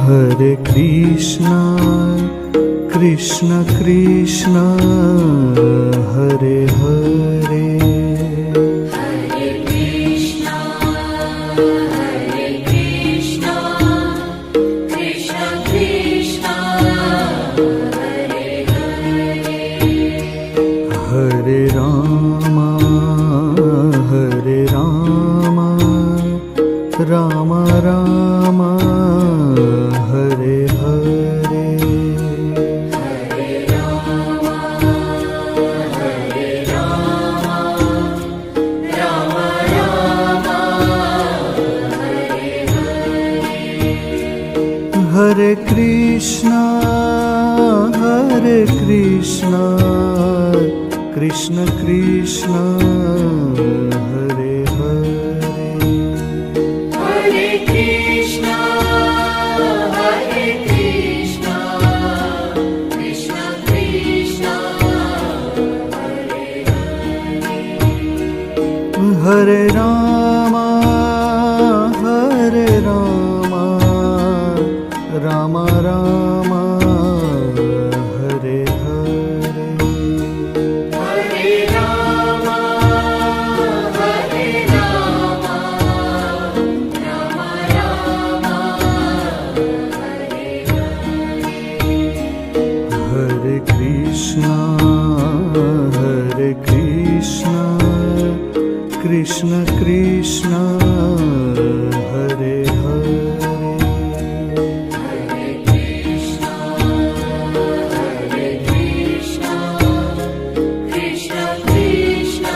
Hare Krishna, Krishna Krishna, Hare Hare. Hare Krishna, Krishna Krishna, Hare Hare. Hare Rama, Rama Rama, Hare Hare. Hare Rama, Rama Rama, Hare Hare. Hare Krishna, Krishna Krishna, Hare Hare. Hare Krishna, Krishna Krishna, Hare Hare. Hare Rama, Rama Rama, Hare Hare. Hare Rama, Rama Rama, Hare Hare. Hare Krishna, Krishna Krishna, Hare Hare. Hare Krishna, Krishna Krishna,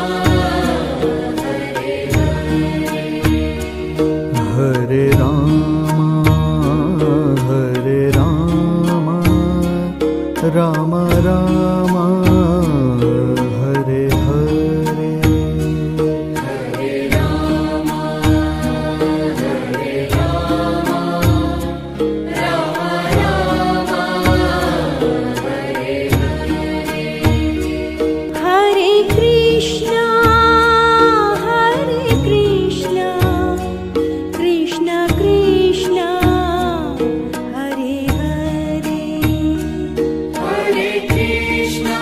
Hare Hare. Hare Rama, Rama Rama, Hare Hare. Hare Rama, Rama Rama, Hare Hare. Hare Krishna, Krishna Krishna, Hare Hare. Hare Krishna,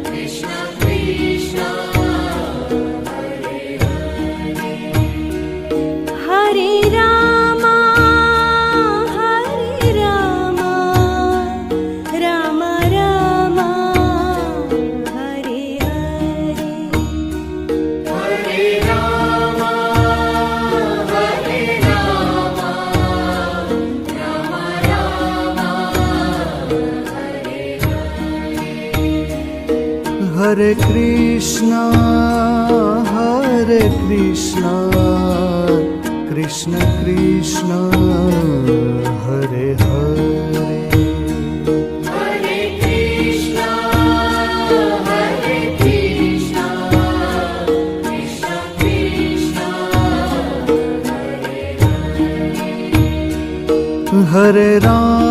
Krishna Krishna, Hare Hare. Hare Rama, Rama Rama, Hare Hare. Hare Rama, Rama Rama, Hare Hare. Hare Krishna, Krishna Krishna, Hare Hare. Hare Krishna, Krishna Krishna, Hare Hare. Hare Rama,